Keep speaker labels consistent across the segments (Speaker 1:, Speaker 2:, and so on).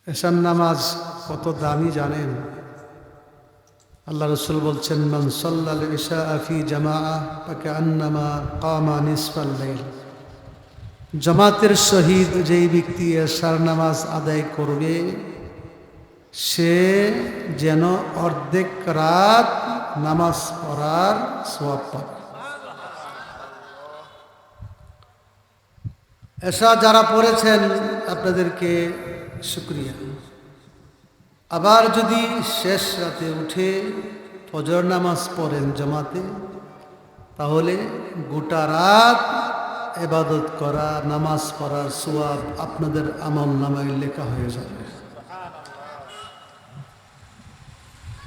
Speaker 1: এশার নামাজ কত দামি জানেন? আল্লাহ রসুল বলছেন, মান সাল্লাল ইশা ফি জামাআহ ফাকান্নামা কামা নিসফাল লাইল। জামাতের সহিত যেই ব্যক্তি এশার নামাজ আদায় করবে সে যেন অর্ধেক রাত নামাজ পড়ার সওয়াব পাবে। এশা যারা পড়েছেন আপনাদেরকে শুকরিয়া। আবার যদি শেষ রাতে উঠে ফজর নামাজ পড়েন জামাতে, তাহলে গোটা রাত ইবাদত করা, নামাজ পড়ার সওয়াব আপনাদের আমল নামায় লেখা হয়ে যাবে।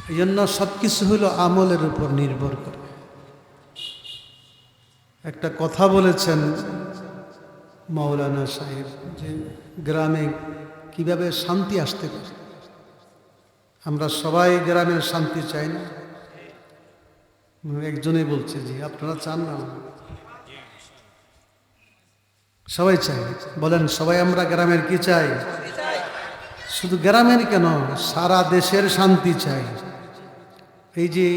Speaker 1: এই জন্য সবকিছু হলো আমলের উপর নির্ভর করে। একটা কথা বলেছেন মাওলানা সাহেব যে গ্রামে কিভাবে শান্তি আসতে পারে। আমরা সবাই গ্রামের শান্তি চাই না? একজনই বলছে, জি আপনারা চান না? সবাই চাই। বলেন সবাই আমরা গ্রামের কি চাই? শুধু গ্রামের কেন, সারা দেশের শান্তি চাই। এই যে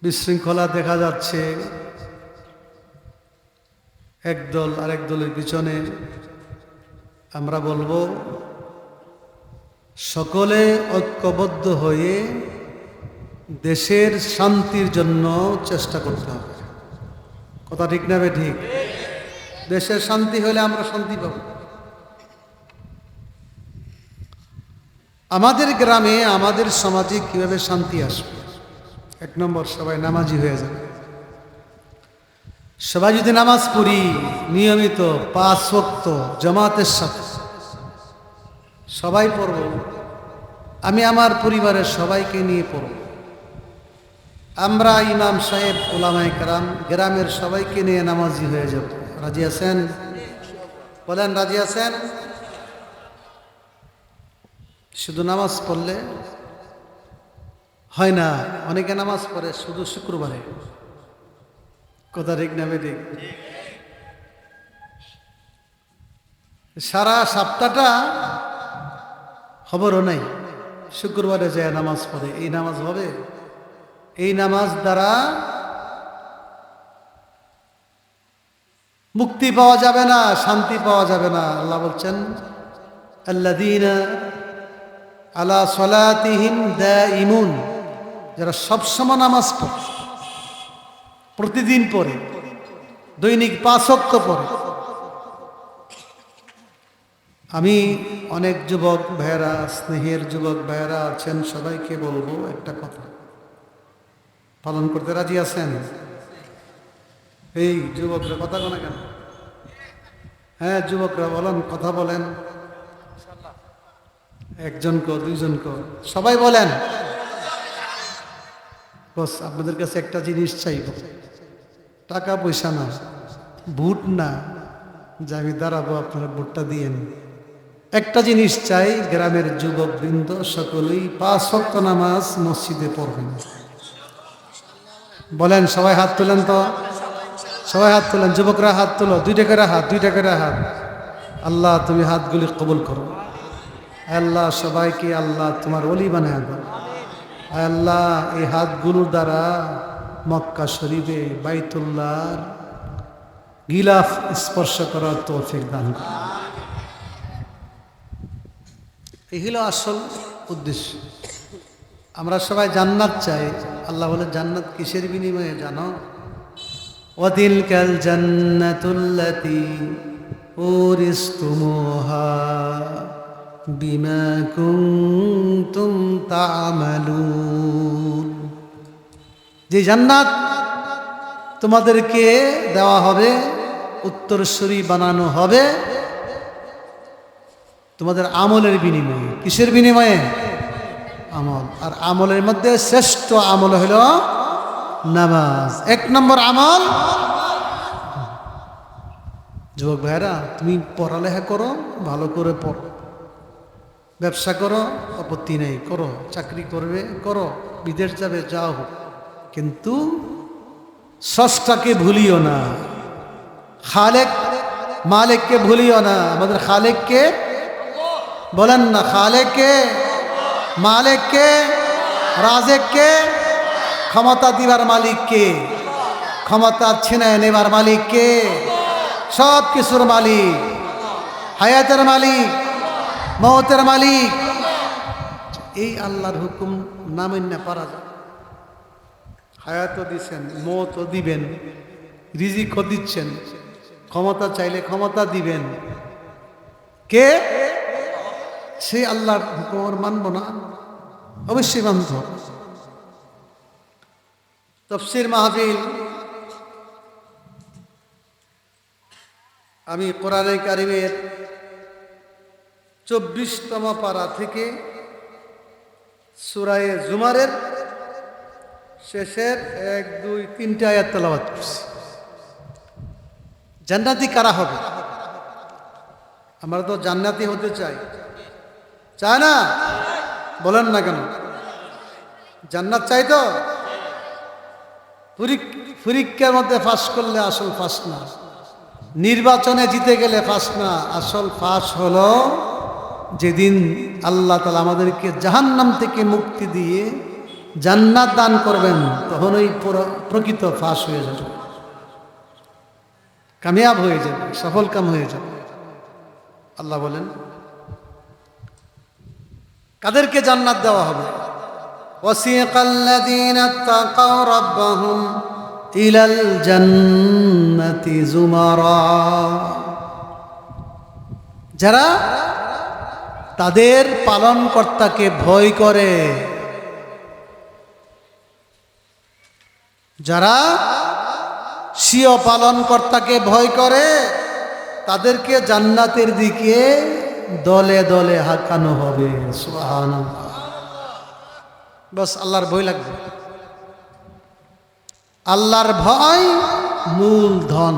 Speaker 1: বিশৃঙ্খলা দেখা যাচ্ছে, একদল আরেক দলের পিছনে, আমরা বলবো সকলে ঐক্যবদ্ধ হয়ে দেশের শান্তির জন্য চেষ্টা করতে হবে। কথা ঠিক না ঠিক? দেশের শান্তি হলে আমরা শান্তি পাব। আমাদের গ্রামে, আমাদের সমাজে কিভাবে শান্তি আসবে? এক নম্বর, সবাই নামাজি হয়ে যাবে। সবাই যদি নামাজ পড়ি নিয়মিত 5 ওয়াক্ত জামাতের সাথে, সবাই পড়ব, আমি আমার পরিবারের সবাইকে নিয়ে পড়ব। আমরা ইমাম সাহেব, ওলামায়ে কেরাম, গ্রামের সবাইকে নিয়ে নামাজি হয়ে যাব। রাজি আছেন? বলেন রাজি আছেন? শুধু নামাজ পড়লে হয় না। অনেকে নামাজ পড়ে শুধু শুক্রবারে। কথা ঠিক না ঠিক? সারা সপ্তাহটা খবরও নাই, শুক্রবারে যায় নামাজ পড়ে। এই নামাজ হবে? এই নামাজ দ্বারা মুক্তি পাওয়া যাবে না, শান্তি পাওয়া যাবে না। আল্লাহ বলছেন, আল্লাযীনা আলা সালাতিহিম দাঈমুন, যারা সবসময় নামাজ পড়ে, প্রতিদিন পড়ে, দৈনিক 5 ওয়াক্ত পড়ে। আমি অনেক যুবক ভাইয়েরা, স্নেহের যুবক ভাইয়েরা আছেন, সবাইকে বলবো একটা কথা, পালন করতে রাজি আছেন? এই যুবকরা কথা বলে কেন? হ্যাঁ যুবকরা বলেন, কথা বলেন। একজন কো, দুইজন কো, সবাই বলেন। বস আপনাদের কাছে একটা জিনিস চাইব, টাকা পয়সা না, ভোট না, যে আমি দাঁড়াবো আপনারা ভোটটা দিয়েন। একটা জিনিস চাই, গ্রামের যুবক বৃন্দ সকলেই 5 ওয়াক্ত নামাজ মসজিদে পড়বেন। বলেন সবাই হাত তোলেন তো, সবাই হাত তোলেন, যুবকরা হাত তোলো, 2 টাকার হাত, 2 টাকার হাত। আল্লাহ তুমি হাতগুলি কবুল করো। আল্লাহ সবাইকে আল্লাহ তোমার ওলি বানায় দাও। আল্লাহ এই হাতগুলোর দ্বারা মক্কা শরীফে বাইতুল্লাহর গিলাফ স্পর্শ করার তৌফিক দান করো। এই হলো আসল উদ্দেশ্য। আমরা সবাই জান্নাত চাই। আল্লাহ বলে, জান্নাত কিসের বিনিময়ে জানো? ওয়াতিলকাল জান্নাতুল্লাতী উরিসতুমুহা বিমা কুনতুম তা'মালুন। যে জান্নাত তোমাদেরকে দেওয়া হবে, উত্তরসূরি বানানো হবে তোমাদের আমলের বিনিময়ে। কিসের বিনিময়ে? আমল। আর আমলের মধ্যে শ্রেষ্ঠ আমল হলো নামাজ। 1 নম্বর আমল। যুবক ভাইরা, তুমি পড়ালেখা করো, ভালো করে পড়ো, ব্যবসা করো, আপত্তি নেই, করো, চাকরি করবে করো, বিদেশ যাবে যাও, কিন্তু স্রষ্টাকে ভুলিও না, খালেক মালিককে ভুলিও না। আমাদের খালেককে বলেন না, খালেক কে, মালিক কে, রাজেক কে, ক্ষমতা দিবার মালিক কে, ক্ষমতা ছিনায় নেবার মালিক কে, সব কিছুর মালিক, হায়াতের মালিক, মওতের মালিক। এই আল্লাহর হুকুম না মাইন্না পারা যায়? হায়াতও দিচ্ছেন, মওতও দিবেন, রিজিকও দিচ্ছেন, ক্ষমতা চাইলে ক্ষমতা দিবেন। কে? সেই আল্লাহর হুকুম আর মানব না? অবশ্যই মানব। তাফসীর মাহফিল, আমি কোরআনে কারিমের 24তম পারা থেকে সূরা জুমারের শেষের 1, 2, 3টে আয়াত তেলাওয়াত করছি। জান্নাতি কারা হবে? আমরা তো জান্নাতি হতে চাই, চায় না? বলেন না কেন? জান্নাত চাই তো? পরীক্ষার মধ্যে পাস করলে আসল পাস না, নির্বাচনে জিতে গেলে পাস না, আসল পাস হলো যেদিন আল্লাহ তাআলা আমাদেরকে জাহান্নাম থেকে মুক্তি দিয়ে জান্নাত দান করবেন, তখন ওই প্রকৃত পাস হয়ে যাবে, কামিয়াব হয়ে যাবে, সফল কাম হয়ে যাবে। আল্লাহ বলেন কাদেরকে জান্নাত দেওয়া হবে? ওয়াসিকাল্লাযীনা তাকাও রাব্বাহুম ইলাল জান্নাতি যুমারা, যারা তাদের পালনকর্তাকে ভয় করে, যারা স্বীয় পালনকর্তাকে ভয় করে, তাদেরকে জান্নাতের দিকে দলে দলে হাঁকানো হবে। সুবহানাল্লাহ। বাস আল্লাহর ভয় লাগবে। আল্লাহর ভয় মূল ধন।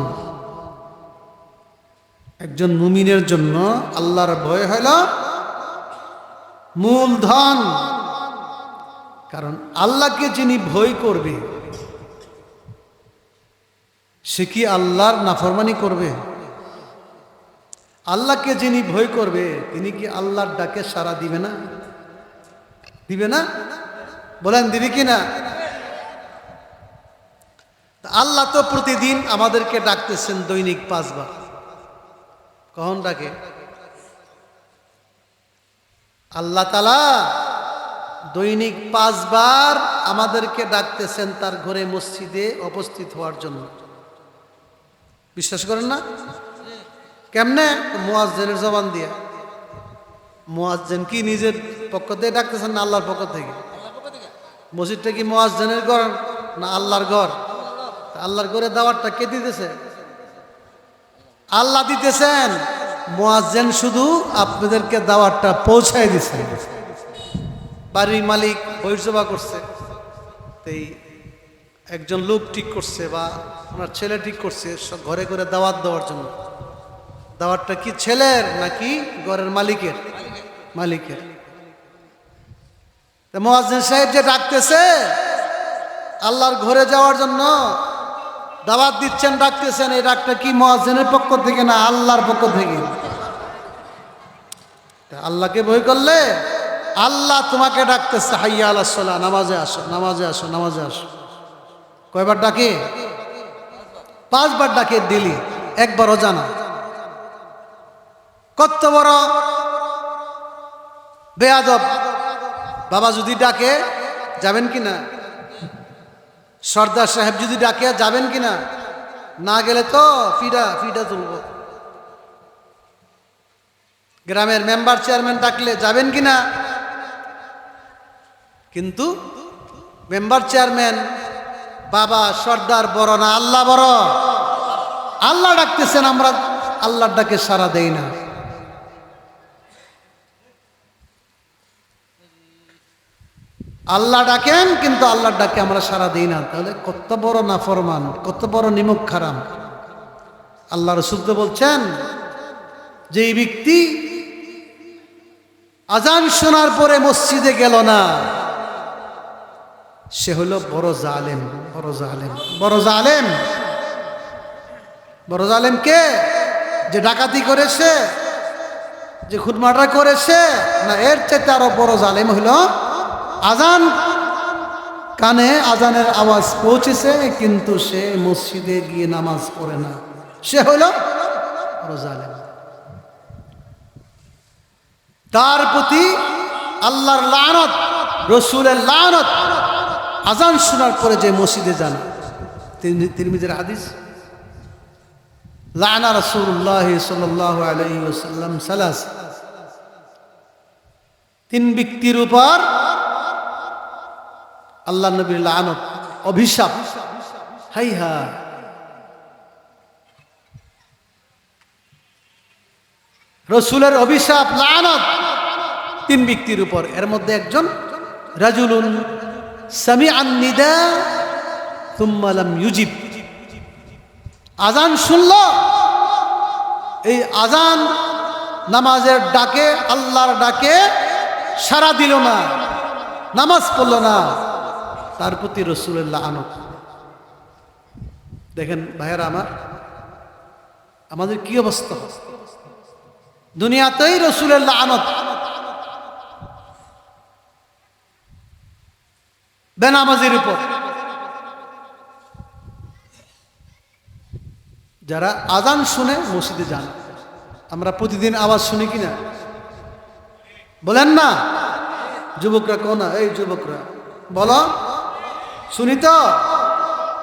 Speaker 1: একজন মুমিনের জন্য আল্লাহর ভয় হল মূল ধন। কারণ আল্লাহকে যিনি ভয় করবে, সে কি আল্লাহর নাফরমানি করবে? আল্লাহকে যিনি ভয় করবে, তিনি কি আল্লাহর ডাকে সাড়া দিবে না? দিবে না? বলেন দিবে কি না? আল্লাহ তো প্রতিদিন আমাদেরকে ডাকতেছেন দৈনিক 5 বার। কখন ডাকে? আল্লাহ তাআলা দৈনিক 5 বার আমাদেরকে ডাকতেছেন তার ঘরে মসজিদে উপস্থিত হওয়ার জন্য। বিশ্বাস করেন না? কেমনে? মুয়াজ্জিনের জবান দিয়ে। মুয়াজ্জিন কি নিজের পক্ষ থেকে ডাকতেছেন না আল্লাহর পক্ষ থেকে? মসজিদটা কি মুয়াজ্জিনের ঘর না আল্লাহর ঘর? আল্লাহর ঘরে দাওয়াতটা কে দিতেছে? আল্লাহ দিতেছেন। মুয়াজ্জিন শুধু আপনাদেরকে দাওয়াতটা পৌঁছায় দিছে। বাড়ির মালিক বহির্সভা করছে, এই একজন লোক ঠিক করছে বা ওনার ছেলে ঠিক করছে ঘরে ঘরে দাওয়াত দেওয়ার জন্য। দাওয়াতটা কি ছেলের নাকি ঘরের মালিকের? মালিকের। মুয়াজ্জিন সাহেব যে ডাকতেছে আল্লাহর ঘরে যাওয়ার জন্য, দাওয়াত দিচ্ছেন, ডাকতেছেন, এই ডাকটা কি মুয়াজ্জিনের পক্ষ থেকে না আল্লাহর পক্ষ থেকে? আল্লাহকে ভয় করলে আল্লাহ তোমাকে ডাকতেছে, হাইয়া আলাস সালাহ, নামাজে আসো, নামাজে আসো, নামাজে আসো। কয়বার ডাকে? 5 বার ডাকে ডেলি, একবারও জানা। কত বড় বেয়াদব! বাবা যদি ডাকে যাবেন কিনা? সর্দার সাহেব যদি ডাকে যাবেন কিনা? না গেলে তো ফিডা তুলব। গ্রামের মেম্বার চেয়ারম্যান ডাকলে যাবেন কিনা? কিন্তু মেম্বার চেয়ারম্যান বাবা সর্দার বড় না আল্লাহ বড়? আল্লাহ ডাকতেছেন, আমরা আল্লাহর ডাকে সাড়া দেই না। আল্লাহ ডাকেন কিন্তু আল্লাহর ডাকে আমরা সাড়া দিই না। তাহলে কত বড় নাফরমান, কত বড় নিমক হারাম। আল্লাহ রাসূল তো বলছেন যে এই ব্যক্তি আজান শোনার পরে মসজিদে গেল না, সে হলো বড় জালেম। বড় জালেম, বড় জালেম। বড় জালেম কে? যে ডাকাতি করেছে, যে খুদমাটা করেছে, না এর চাইতে আরো বড় জালেম হইল আজান কানে আজানের আওয়াজ পৌঁছেছে কিন্তু সে মসজিদে গিয়ে নামাজ পড়ে না, সে হইল বড় জালেম। তার প্রতি আল্লাহর লানত, রসুলের লানত। আজান শোনার পরে যে মসজিদে যান, তিরমিজির হাদিস, লানা রাসূলুল্লাহ সাল্লাল্লাহু আলাইহি ওয়াসাল্লাম সালাস, তিন ব্যক্তির উপর আল্লাহ নবীর লানত, অভিশাপ। হাইহা, রসুলের অভিশাপ, লানত তিন ব্যক্তির উপর। এর মধ্যে একজন রাজুলুন সামিআন নিদা সুম্মা লাম ইউজিব, আজান শুনল, এই আজান নামাজের ডাকে, আল্লাহর ডাকে সাড়া দিল না, নামাজ পড়ল না, তার প্রতি রসুলের লানত। দেখেন ভাইয়েরা আমার, আমাদের কি অবস্থা দুনিয়াতেই, রসুলের লানত, বেনামাজির উপর। যারা আজান শুনে মসজিদে যান, আমরা প্রতিদিন আওয়াজ শুনি কিনা বলেন না? যুবকরা কো না, এই যুবকরা বলো, শুনি তো।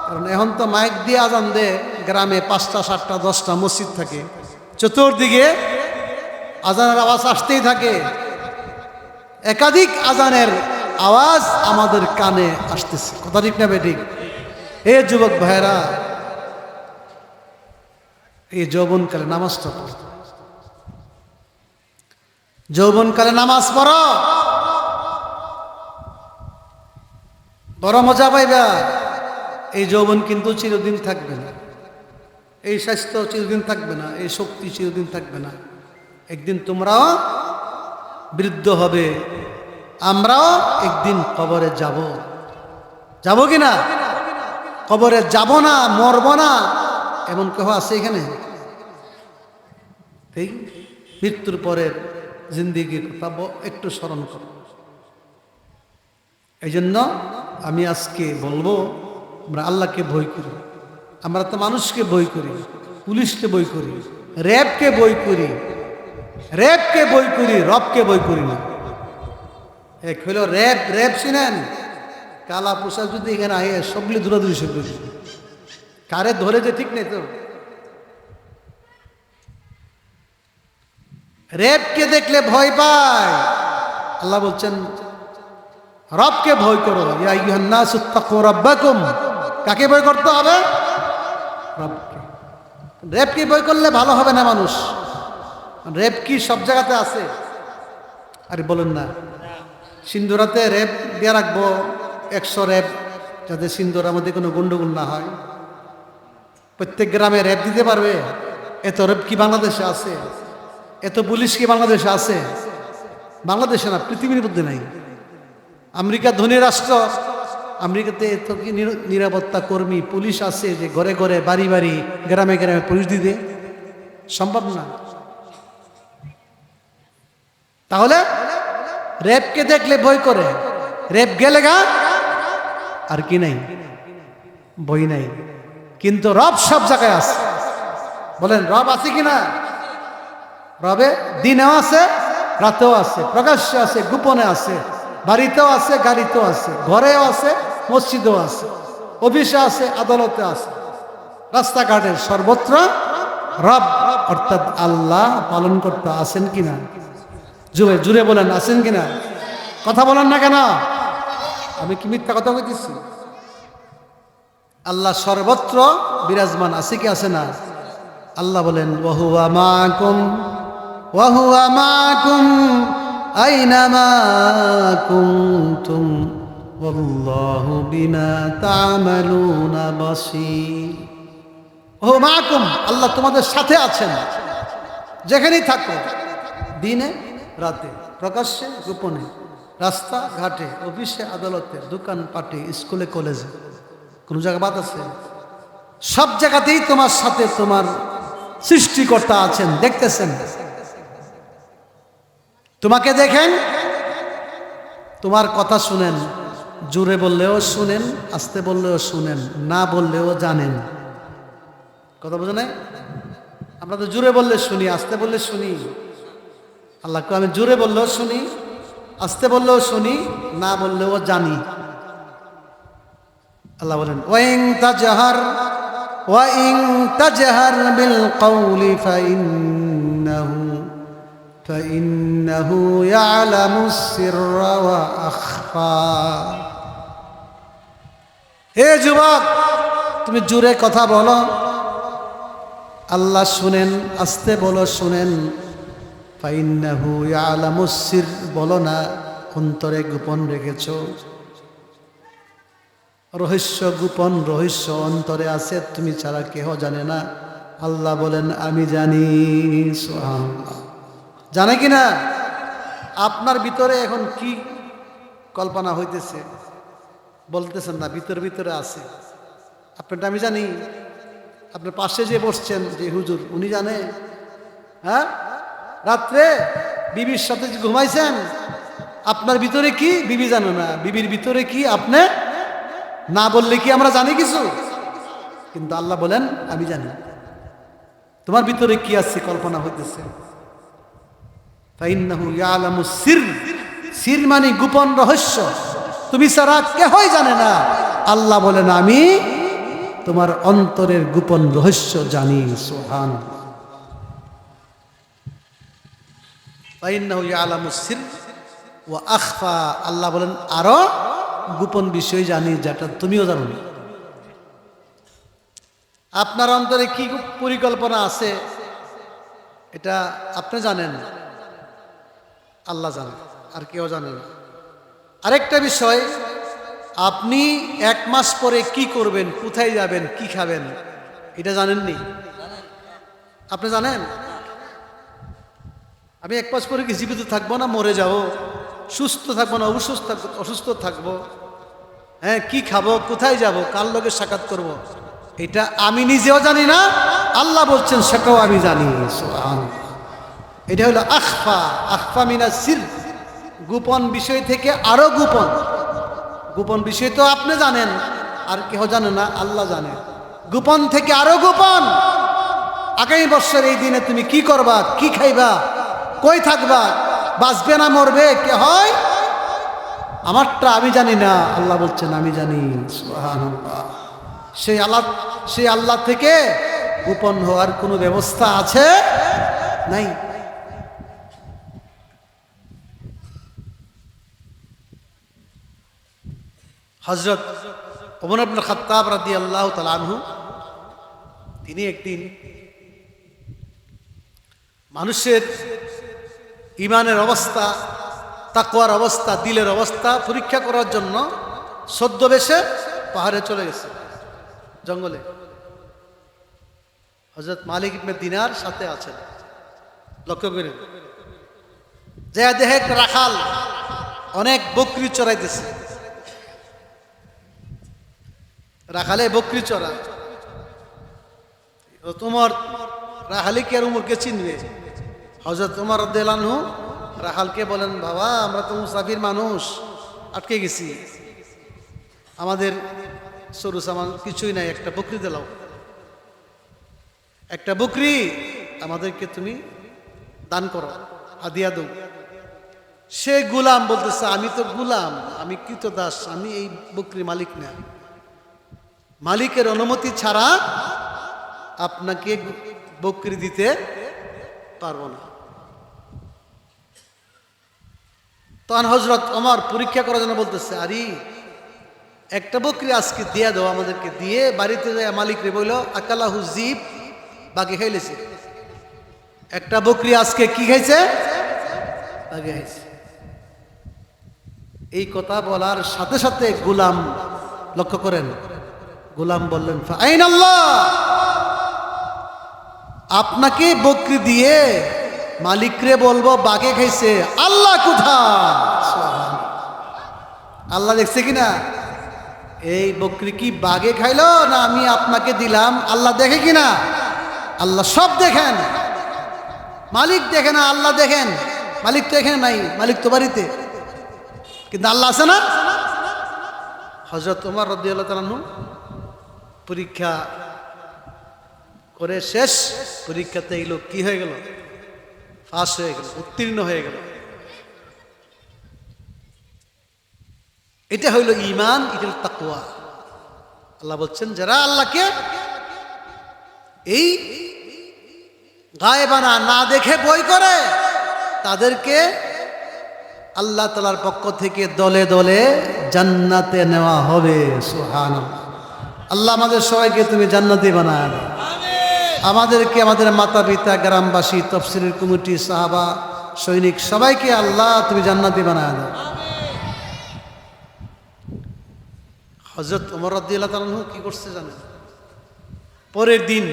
Speaker 1: কারণ এখন তো মাইক দিয়ে আজান দে, গ্রামে 5টা 7টা 10টা মসজিদ থাকে, চতুর্দিকে আজানের আওয়াজ আসতেই থাকে, একাধিক আজানের আওয়াজ আমাদের কানে আসতেছে। কথা ঠিক না বেঠিক? এ যুবক ভাইরা, এই যৌবনকালে নামাজটা পড়ো, যৌবনকালে নামাজ পড়ো, বড় মজা পাইবা। এই যৌবন কিন্তু চিরদিন থাকবে না, এই স্বাস্থ্য চিরদিন থাকবে না, এই শক্তি চিরদিন থাকবে না। একদিন তোমরাও বৃদ্ধ হবে, আমরাও একদিন কবরে যাব। যাব কি না? কবরে যাব না, মরব না, এমন কেউ আছে এখানে? ঠিক, মৃত্যুর পরের জিন্দিগির কথা একটু স্মরণ করো। এই জন্য আমি আজকে বলবো, আমরা আল্লাহকে ভয় করি। আমরা তো মানুষকে ভয় করি, পুলিশকে ভয় করি, র্যাবকে ভয় করি, র্যাবকে ভয় করি, রবকে ভয় করি না। এক হইল র্যাব, র্যাব চিনেন? কালা পোশাক যদি এখানে আয়ে সবগুলি দূরাদূরি সব কারে ধরে যে ঠিক নেই তো। র্যাবকে দেখলে ভয় পায়। আল্লাহ বলছেন রবকে ভয় করো, ইয়া আইয়ুহান নাসু তাকু রাব্বাকুম। কাকে ভয় করতে হবে? রবকে। র্যাবকে ভয় করলে ভালো হবে না মানুষ। র্যাব কি সব জায়গাতে আছে? আরে বলেন না, সিন্দুরাতে র্যাব দিয়ে রাখবো 100 র্যাব, যাতে সিন্দুরার মধ্যে কোনো গন্ডগোল না হয়। প্রত্যেক গ্রামে র্যাব দিতে পারবে? এত র্যাব কি বাংলাদেশে আছে? এত পুলিশ কি বাংলাদেশে আছে? বাংলাদেশে না, পৃথিবীর মধ্যে নাই। আমেরিকা ধনী রাষ্ট্র, আমেরিকাতে এত কি নিরাপত্তা কর্মী পুলিশ আছে যে ঘরে ঘরে বাড়ি বাড়ি গ্রামে গ্রামে পুলিশ দিতে? সম্ভব না। তাহলে র্যাবকে দেখলে ভয় করে, র্যাব গেলে গা আর কি নাই, ভয় নাই। কিন্তু রব সব জায়গায় আছে। বলেন রব আছে কিনা? রবে দিনেও আছে, রাতেও আছে, প্রকাশ্যে আছে, গোপনে আছে, বাড়িতেও আছে, গাড়িতেও আছে, ঘরেও আছে, মসজিদেও আছে, অফিসে আছে, আদালতে আছে, রাস্তাঘাটে সর্বত্র রব অর্থাৎ আল্লাহ পালন করতে আছেন কিনা? জুড়ে জুড়ে বলেন আছেন কিনা? কথা বলেন না কেন? আমি কি মিথ্যা কথা বলতেছি? আল্লাহ সর্বত্র বিরাজমান আছে কি আছে না? আল্লাহ বলেন ওয়াহুয়া মাকুম, ওয়াহুয়া মাকুম আইনামা কুনতুম ওয়াল্লাহু বিমা তা'মালুনা বাসীর। ওহু মাকুম, আল্লাহ তোমাদের সাথে আছেন যেখানেই থাকো, দিনে রাতে, প্রকাশ্যে গোপনে, রাস্তা ঘাটে, অফিসে আদালতে, দোকান পাটে, স্কুলে কলেজে। কোন জায়গা বাদ আছে? সব জায়গাতেই তোমার সাথে তোমার সৃষ্টিকর্তা আছেন, দেখতেছেন। তোমাকে দেখেন, তোমার কথা শুনেন, জোরে বললেও শুনেন, আস্তে বললেও শুনেন, না বললেও জানেন। কথা বোঝা নাই? আমরা তো জোরে বললে শুনি, আস্তে বললে শুনি। আল্লাহকে আমি জোরে বললেও শুনি, আস্তে বললেও শুনি, না বললেও জানি। আল্লাহ বলেন ওয়াইন তাজহার বিল কওলি ফাইন্নাহু ইয়ালামুস সিররা ওয়া আখফা। হে যুবক, তুমি জোরে কথা বলো, আল্লাহ শুনেন, আস্তে বলো শুনেন। ফাইন্নাহু ইয়ালামুস সির, বলো না, অন্তরে গোপন রেখেছো। রহস্য গোপন রহস্য অন্তরে আছে, তুমি ছাড়া কেহ জানে না। আল্লাহ বলেন আমি জানি। সুবহানাল্লাহ। জানে কিনা? আপনার ভিতরে এখন কি কল্পনা হইতেছে বলতেছেন না, ভিতরে ভিতরে আছে। আপনারটা আমি জানি। আপনার পাশে যে বসছেন যে হুজুর, উনি জানে। হ্যাঁ, রাত্রে বিবির সাথে যে ঘুমাইছেন, আপনার ভিতরে কি বিবি জানে না, বিবির ভিতরে কি আপনি না বললে কি আমরা জানি কিছু? কিন্তু আল্লাহ বলেন আমি জানি। তোমার ভিতরে কি আছে কল্পনা হইতেছে। ফাইন্নাহু ইয়ালামুস সির, সির মানে গোপন রহস্য, তুমি ছাড়া কেহই জানে না। আল্লাহ বলেন আমি তোমার অন্তরের গোপন রহস্য জানি। সুবহানাল্লাহ। ফাইন্নাহু ইয়ালামুস সির ওয়া আখফা। আল্লাহ বলেন আরো গোপন বিষয় জানি, যেটা তুমিও জানো না। আপনার অন্তরে কি পরিকল্পনা আছে এটা আপনি জানেন, আল্লাহ জানেন, আর কেউ জানে না। আরেকটা বিষয়, আপনি 1 মাস পরে কি করবেন, কোথায় যাবেন, কি খাবেন, এটা জানেননি? আপনি জানেন? আমি 1 মাস পরে কি জীবিত থাকবো না মরে যাব, সুস্থ থাকবো না অসুস্থ থাকবো, হ্যাঁ, কি খাবো, কোথায় যাব, কার লগে সাক্ষাৎ করব, এটা আমি নিজেও জানি না। আল্লাহ বলছেন সেটাও আমি জানি। সুবহানাল্লাহ। এটা হলো আখফা। আখফা মিনাস সির, গোপন বিষয় থেকে আরো গোপন। গোপন বিষয় তো আপনি জানেন, আর কেউ জানে না, আল্লাহ জানে। গোপন থেকে আরো গোপন। আগামী বছর এই দিনে তুমি কি করবা, কি খাইবা, কই থাকবা, বাঁচবে না মরবে, কে হয়, আমারটা আমি জানি না। আল্লাহ বলছেন আমি জানি। সুবহানাল্লাহ। সেই আল্লাহ থেকে গোপন হওয়ার কোনো ব্যবস্থা আছে? নাই। হযরত ওমর ইবনে খাত্তাব রাদিয়াল্লাহু তাআলা আনহু, তিনি একদিন মানুষের ঈমানের অবস্থা, তাকওয়ার অবস্থা, দিলের অবস্থা পরীক্ষা করার জন্য ছদ্মবেশে পাহাড়ে চলে গেছে, জঙ্গলে। হযরত মালিক ইবনে দিনার সাথে আছেন। লক্ষ্য করেন, যে দেখে একটা রাখাল অনেক বকরি চড়াইতেছে। রাখালে বকরি চড়া, তোমার রাখালিকে আর উমরকে চিনবে। হযরত ওমর রাদিয়াল্লাহু আনহু রাখালকে বলেন, বাবা আমরা তো মুসাফির মানুষ, আটকে গেছি, আমাদের সরু সামান কিছুই নাই, একটা বকরি দিলাও, একটা বকরি আমাদেরকে তুমি দান করো, হাদিয়া দাও। সে গোলাম বলতেছে, আমি তো গোলাম, আমি কৃতদাস, আমি এই বকরির মালিক না, মালিকের অনুমতি ছাড়া আপনাকে বকরি দিতে পারবো না। তখন হযরত ওমর পরীক্ষা করার জন্য বলতেছে, আরে একটা বকরি আজকে দিয়ে দাও আমাদেরকে, দিয়ে বাড়িতে যায় মালিক রে বলল আকালাহু জিব, বাকি খাইলেছে। একটা বকরি আজকে কি খাইছে, বাকি খাইছে। এই কথা বলার সাথে সাথে গোলাম, লক্ষ্য করেন, গোলাম বললেন আইনাল্লাহ, আপনাকে বকরি দিয়ে মালিকরে বলবো বাগে খাইছে, আল্লাহ কোথায়? আল্লাহ দেখছে কিনা? এই বকরি কি বাগে খাইলো না আমি আপনাকে দিলাম? আল্লাহ দেখে কিনা? আল্লাহ সব দেখেন, মালিক দেখে না, আল্লাহ দেখেন। মালিক তো এখানে নাই, মালিক তো বাড়িতে, কিন্তু আল্লাহ আছে না। হযরত ওমর রাদিয়াল্লাহু তাআলা আনহু পরীক্ষা করে শেষ, পরীক্ষাতে এই লোক কি হয়ে গেল, পাস হয়ে গেল, উত্তীর্ণ হয়ে গেল। এটা হইল ঈমান, এটা হইল তাকওয়া। আল্লাহ বলছেন যারা আল্লাহকে এই গায়েবানা না দেখে ভয় করে তাদেরকে আল্লাহ তাআলার পক্ষ থেকে দলে দলে জান্নাতে নেওয়া হবে। সুবহানাল্লাহ। আল্লাহ আমাদের সবাইকে তুমি জান্নাতি বানায় দাও। আমাদেরকে, আমাদের মাতা পিতা, গ্রামবাসী, তাফসীরের কমিটি, সাহাবা, সৈনিক সবাইকে আল্লাহ তুমি জান্নাতি বানায় দাও। হযরত ওমর রাদিয়াল্লাহু তাআলা আনহু কি করছে জানেন? পরের দিন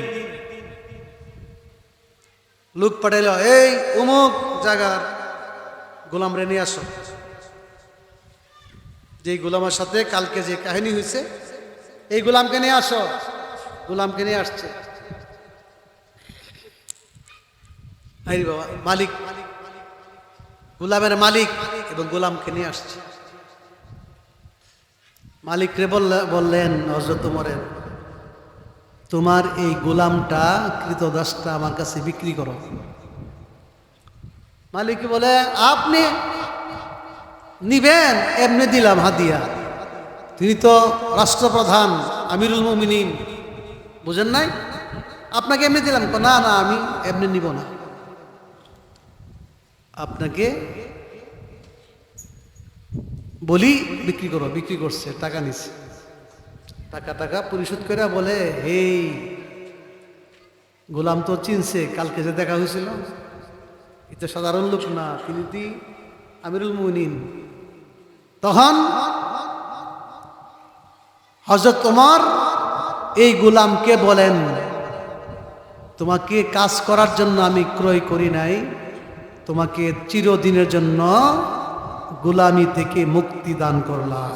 Speaker 1: লোক পাঠাইল, এই অমুক জায়গার গোলাম রে নিয়ে আসো। যে গোলামের সাথে কালকে যে কাহিনী হয়েছে, এই গোলামকে নিয়ে আসো। গোলামকে নিয়ে আসছে। আরে বাবা, মালিক, গোলামের মালিক এবং গোলামকে নিয়ে আসছে। মালিকরে বললেন হযরত ওমরের, তোমার এই গোলামটা, কৃতদাসটা আমার কাছে বিক্রি করো। মালিক বলে, আপনি নিবেন? এমনি দিলাম হাদিয়া, তিনি তো রাষ্ট্রপ্রধান, আমিরুল মুমিনিন, বুঝেন নাই? আপনাকে এমনি দিলাম। না না, আমি এমনি নিব না, আপনাকে বলি বিক্রি করো। বিক্রি করছে, টাকা নিচ্ছে, টাকা পরিশোধ করে বলে, এই গোলাম তো চিনছে, কালকে যে দেখা হয়েছিল, এটা সাধারণ লোক না, তিনি আমিরুল মুমিনিন। তখন হযরত ওমর এই গোলামকে বলেন, তোমাকে কাজ করার জন্য আমি ক্রয় করি নাই, তোমাকে চিরদিনের জন্য গোলামি থেকে মুক্তি দান করলাম।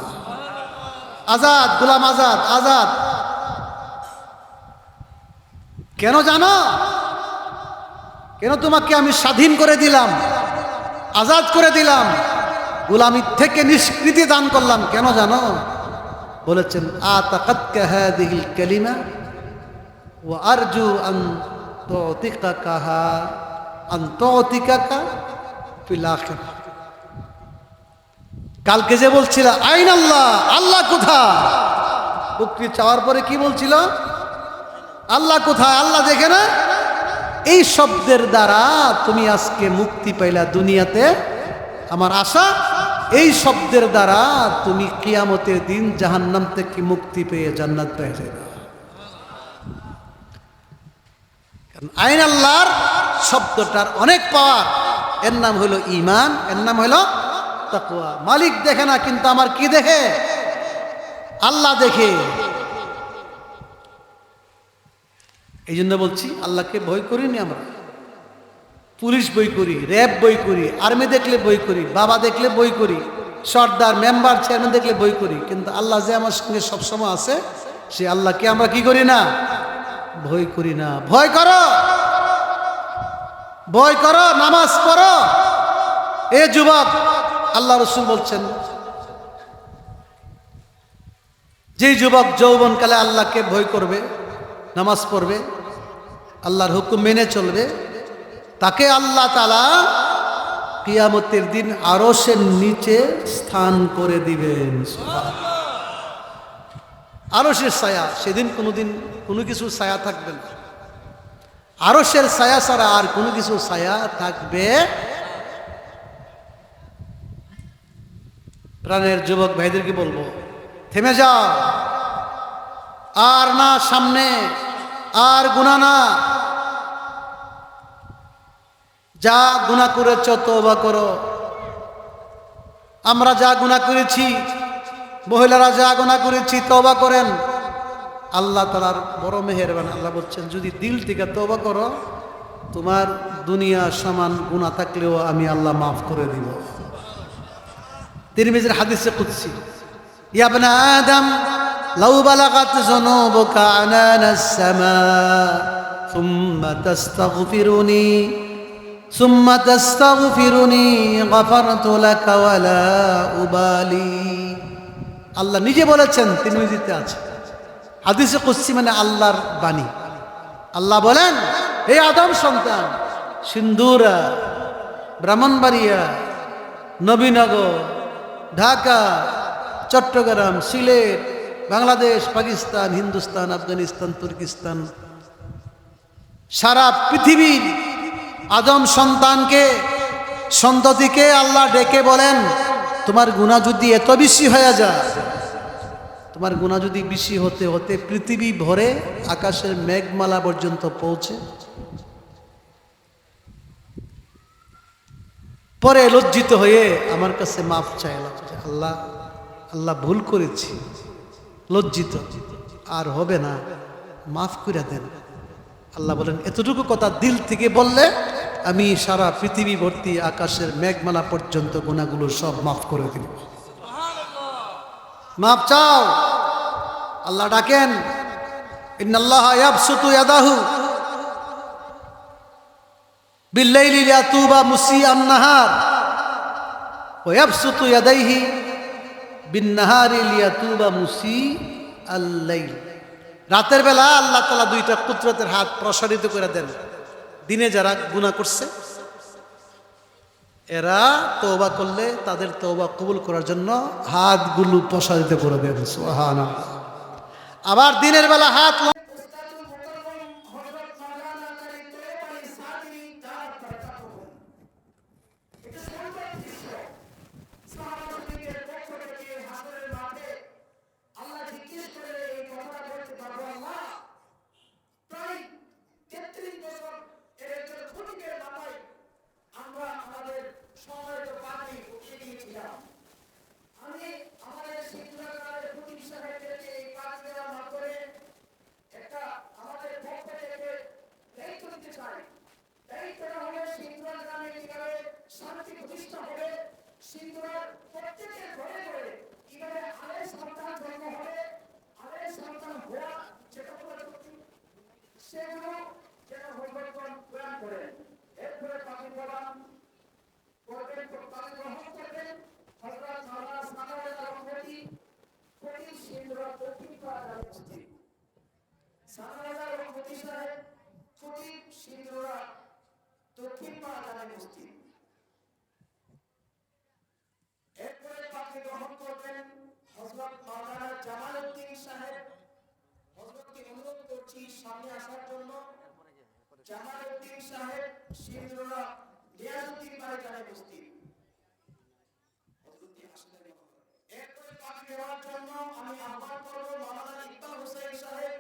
Speaker 1: আজাদ, গোলাম আজাদ, আজাদ। কেন জানো? কেন তোমাকে আমি স্বাধীন করে দিলাম, আজাদ করে দিলাম, গোলামি থেকে নিষ্কৃতি দান করলাম? কেন জানো? বলেছেন, আতাকাতকা হাযিহিল কালিমা ওয়া আরজু আন তুতিকাকা ফিল আখিরাহ। কালকে যে বলছিল আইন আল্লাহ, আল্লাহ কোথায়, মুক্তি চাওয়ার পরে কি বলছিল? আল্লাহ কোথায়, আল্লাহ দেখে না? এই শব্দের দ্বারা তুমি আজকে মুক্তি পাইলা দুনিয়াতে। আমার আশা, এই শব্দের দ্বারা তুমি কিয়ামতের দিন জাহান্নাম থেকে মুক্তি পেয়ে জান্নাত পেয়ে যাবে। কারণ আইন আল্লাহর শব্দটার অনেক পাওয়ার। এর নাম হলো ঈমান, এর নাম হলো তাকওয়া। মালিক দেখে না, কিন্তু আমার কি দেখে? আল্লাহ দেখে। এই জন্য বলছি, আল্লাহকে ভয় করিনি আমরা। পুলিশ বই করি, র্যাব বই করি, আর্মি দেখলে বই করি, বাবা দেখলে বই করি, সর্দার, মেম্বার, চেয়ারম্যান দেখলে বই করি, কিন্তু আল্লাহ যে আমার সঙ্গে সবসময় আছে, সে আল্লাহকে আমরা কি করি না? ভয় করি না। ভয় করো, ভয় করো, নামাজ পড়ো। এ যুবক, আল্লাহ রাসূল বলছেন, যেই যুবক যৌবনকালে আল্লাহকে ভয় করবে, নামাজ পড়বে, আল্লাহর হুকুম মেনে চলবে, তাকে আল্লাহ তাআলা কিয়ামতের দিন আরশের নিচে স্থান করে দিবেন। আরশের ছায়া, সেদিন কোনোদিন কোনো কিছু ছায়া থাকবে না। আরশের ছায়া ছাড়া আর কোনো কিছু ছায়া থাকবে। প্রাণের যুবক ভাইদেরকে বলবো, থেমে যাও, আর না সামনে, আর গুনাহ না। যা গুনাহ করেছ তওবা করো। আমরা যা গুনাহ করেছি, মহিলারা যা গুনাহ করেছি, তওবা করেন। আল্লাহ তাআলার বড় মেহেরবান। আল্লাহ বলছেন, যদি দিল থেকে তওবা করো, তোমার দুনিয়া সমান গুনাহ থাকলেও আমি আল্লাহ মাফ করে দিব। তিরমিজির হাদিসে কুদসি, ইয়া ইবনে আদম লাউ বালাগাত যুনুবুকা আনানাস সামা সুম্মা তাস্তাগফিরুনি সুম্মা তাস্তাগফিরুনি গফারতু লাকা ওয়ালা উবালি। আল্লাহ নিজে বলেছেন, তিরমিজিতে আছে, হাদিসে কুদসি মানে আল্লাহর বাণী। আল্লাহ বলেন, হে আদম সন্তান, সিন্ধুরা, ব্রাহ্মণবাড়িয়া, নবীনগর, ঢাকা, চট্টগ্রাম, সিলেট, বাংলাদেশ, পাকিস্তান, হিন্দুস্তান, আফগানিস্তান, তুর্কিস্তান, সারা পৃথিবীর আদম সন্তানকে, সন্ততিকে আল্লাহ ডেকে বলেন, তোমার গুনাহ যদি এত বেশি হয়ে যায়, তোমার গুনাহ যদি বেশি হতে হতে পৃথিবী ভরে আকাশের মেঘমালা পর্যন্ত পৌঁছে, পরে লজ্জিত হয়ে আমার কাছে মাফ চাইলাম যে আল্লাহ, আল্লাহ ভুল করেছি, লজ্জিত, আর হবে না, মাফ করে দেন। আল্লাহ বলেন, এতটুকু কথা দিল থেকে বললে আমি সারা পৃথিবী ভর্তি আকাশের মেঘমালা পর্যন্ত গুনাহগুলো সব মাফ করে দিব। মাফ চাও, আল্লাহ ডাকেন, ইন্নাল্লাহা ইয়াবসুতু ইয়াদাহু বিল্লাইলি লিয়াতুবা মুসিআন নাহার ওয়া ইয়াবসুতু ইয়াদাইহি বিন্নাহারি লিয়াতুবা মুসিআল লাইল। রাতের বেলা আল্লাহ তাআলা দুইটা কুদরতের হাত প্রসারিত করে দেন, দিনে যারা গুনাহ করছে এরা তওবা করলে তাদের তওবা কবুল করার জন্য হাতগুলো প্রসারিত করে দেন। সুবহানাল্লাহ। আবার দিনের বেলা হাত
Speaker 2: সামনে আসার জন্য জামালউদ্দিন সাহেব সিন্ধুরা নিয়াজউদ্দিন ভাই জানায় উপস্থিত। এরপরে পাক দেওয়ার জন্য আমি আহ্বান করব মাওলানা ইকবাল হোসেন সাহেব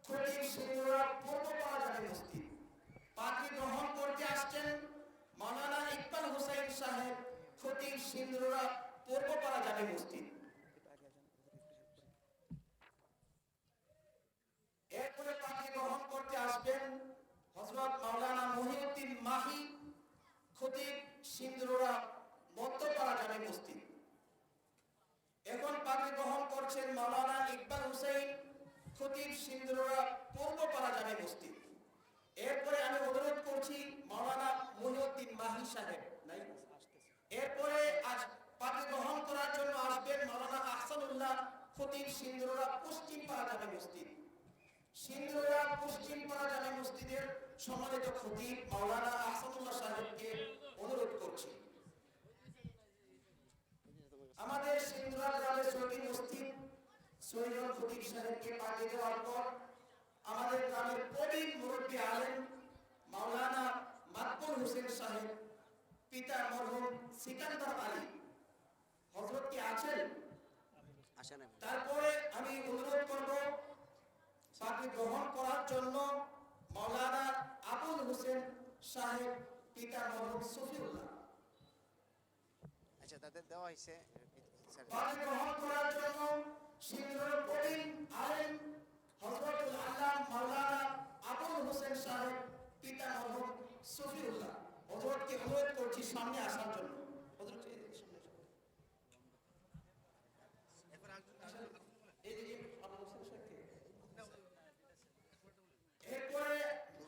Speaker 2: খতিব সিন্ধুরা পূর্বপাড়া জানায় উপস্থিত। পাকি গ্রহণ করতে আসছেন মাওলানা ইকবাল হোসেন সাহেব খতিব সিন্ধুরা পূর্বপাড়া জানায় উপস্থিত। এরপরে পাকি গ্রহণ করতে আসবেন হযরত মাওলানা মহিউদ্দিন মাহি খতিব সিন্ধুরা মধ্যপাড়া জামে মসজিদ। এখন পাকি গ্রহণ করছেন মাওলানা ইকবাল হোসেন খতিব সিন্ধুরা পূর্বপাড়া জামে মসজিদ। এরপরে আমি অনুরোধ করছি মাওলানা মহিউদ্দিন মাহি সাহেব নাই, এরপরে আজ পাকি গ্রহণ করার জন্য আসবেন মাওলানা আহসানুল্লাহ খতিব সিন্ধুরা পশ্চিমপাড়া জামে মসজিদ। সিন্ধুরা পশ্চিমপাড়া জামে মসজিদের সম্মানিত খতিব মাওলানা আহসানুল্লাহ সাহেবকে অনুরোধ করছি। আমাদের সিন্ধুরা গ্রামের ছয়টি মসজিদ ছয়জন খতিব সাহেবকে পাঠিয়ে দেওয়ার পর আমাদের গ্রামের প্রবীণ মুরব্বী আলেম মাওলানা মাকবুল হোসেন সাহেব পিতা মরহুম সিকান্দার আলী হযরত কি আছেন? তারপরে আমি অনুরোধ করব পাকি গ্রহণ করার জন্য মাওলানা আবুল হোসেন সাহেব পিতা মরহুম সফিউল্লাহ।
Speaker 3: আচ্ছা, তাদের দেওয়া হয়েছে।
Speaker 2: পাকি গ্রহণ করার জন্য সিন্ধুর প্রবীণ আলেম হযরতুল আল্লাহ মাওলানা আবুল হোসেন সাহেব পিতা মরহুম সফিউল্লাহ হযরতকে অনুরোধ করছি সামনে আসার জন্য। হযরত এরপরে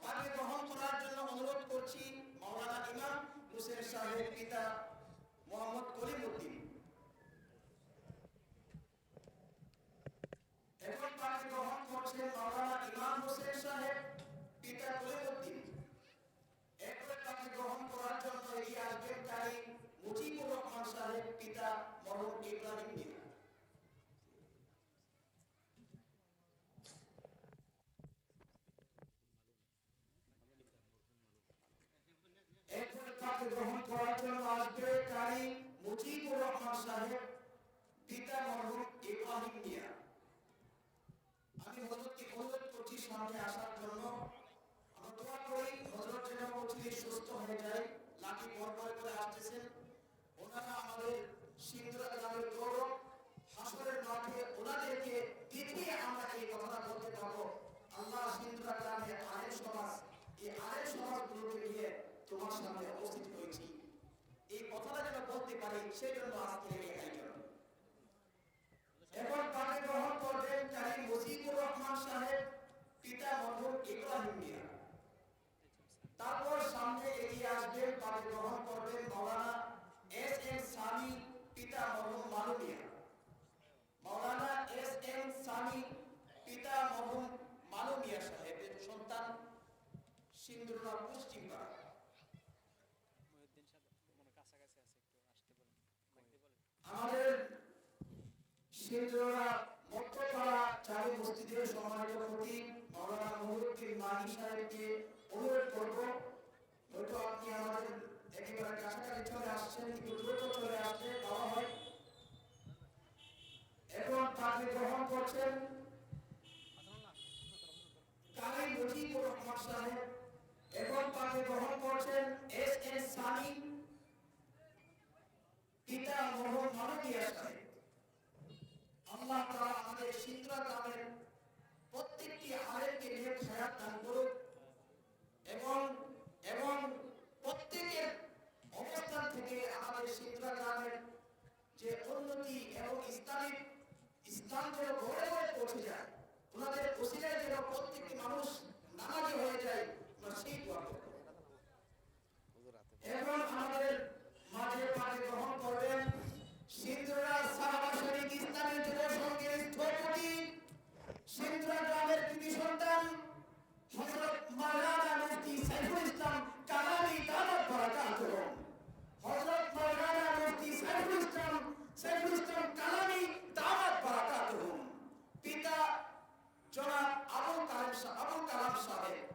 Speaker 2: পাকি গ্রহণ করার জন্য অনুরোধ করছি মাওলানা মরহুম ইব্রাহিম মিয়া। এরপরে তাকে গ্রহণ করার জন্য আসবে কারি মুজিবুর রহমান সাহেব, পিতা মরহুম ইব্রাহিম মিয়া। আমি হযরতকে অনুরোধ করছি সামনে আসার জন্য। আমরা দোয়া করি হযরত যেন অচিরে সুস্থ হয়ে যায়। লাঠি ভর করে আসতেছেন ওনারা, আমাদের সিংহরা গ্রামের গৌরব। হাসরের মাঠে ওনাদেরকে দেখিয়ে আমরা এই কথাটা বলতে পারবো, আল্লাহ সিংহরা গ্রামে আলেম সমাজ, এই আলেম সমাজগুলোকে নিয়ে তোমার সামনে উপস্থিত হয়েছি, এই কথাটা যেন বলতে পারি, সেই জন্য আজকে এই আয়োজন। এখন তাকে গ্রহণ করবেন কারি মুজিবুর রহমান সাহেব, পিতা মরহুম ইব্রাহিম মিয়া। তারপর সামনে এগিয়ে আসবেন, তাকে গ্রহণ করবেন মাওলানা এস এম সামি, পিতা মরহুম মালু মিয়া। মাওলানা এস এম সামি, পিতা মরহুম মালু মিয়া সাহেবের সন্তান, সিন্দুরনা পশ্চিমপাড়া। আমাদের সিন্দুরনা মধ্যপাড়া চালু মসজিদের সম্মানিত খতিব মাওলানা মহিউদ্দিন মাহি সাহেবকে অনুরোধ করব, হয়তো আপনি আমাদের একেবারে কাছাকাছি চলে আসছেন, একটু দ্রুত চলে আসলে ভালো হয়। এখন তাকে গ্রহণ করছেন কারি মুজিবুর রহমান সাহেব। এখন তাকে গ্রহণ করছেন এস এস সানি, পিতা মরহুম মালু মিয়া সাহেব। আল্লাহ তাআলা আমাদের সিংহরা গ্রামের প্রত্যেকটি আলেমকে নিয়ে হায়াত দান করুক এবং এবং প্রত্যেকের অবস্থান থেকে আমাদের সিংহরা গ্রামের যে উন্নতি এবং ইসলাম যেন ঘরে ঘরে পৌঁছে যায়, ওনাদের ওসিলায় যেন প্রত্যেকটি মানুষ নামাজি হয়ে যায়, আমরা সেই দোয়া করব। এখন আমাদের মাঝে মাঝে গ্রহণ করবেন সিন্ধুরা সাহাবা শরীফ ইসলামী যুব সংঘের স্থপতি, সিন্ধুরা গ্রামের কৃতি সন্তান হযরত মাওলানা মুফতি সাইফুল ইসলাম কালামি দাওয়াত বারাকাতুহু। হযরত মাওলানা মুফতি সাইফুল ইসলাম কালামি দাওয়াত বারাকাতুহু, পিতা জনাব আবুল কালাম সাহেব।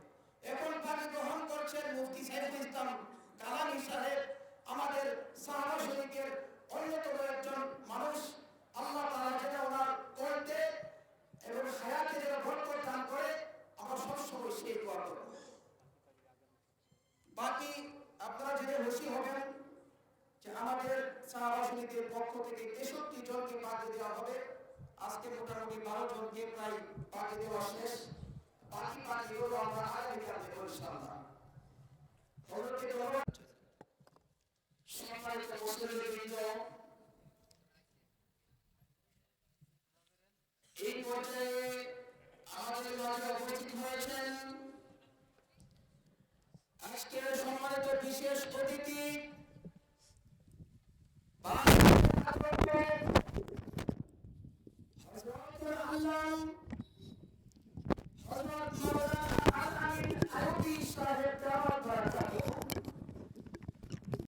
Speaker 2: এখন তাকে গ্রহণ করছেন মুফতি সাইফুল ইসলাম কালামি সাহেব, আমাদের সাহাবা শরীফের অন্যতম একজন মানুষ। আল্লাহ তাআলা যেন ওনার কর্তে এবং হায়াতে যেন বরকত দান করে, আমরা সবসময় সেই দোয়া করব। বাকি আপনারা জেনে খুশি হবেন যে আমাদের সাহাবা শরীফের পক্ষ থেকে 63 জনকে বাকি দেওয়া হবে। আজকে মোটামুটি 12 জনকে প্রায় বাকি দেওয়া শেষ। বাকি বাকিগুলো আমরা আগামীকাল দেব ইনশাআল্লাহ। হযরতকে ধন্যবাদ। সম্মানিত মুসলিমবৃন্দ,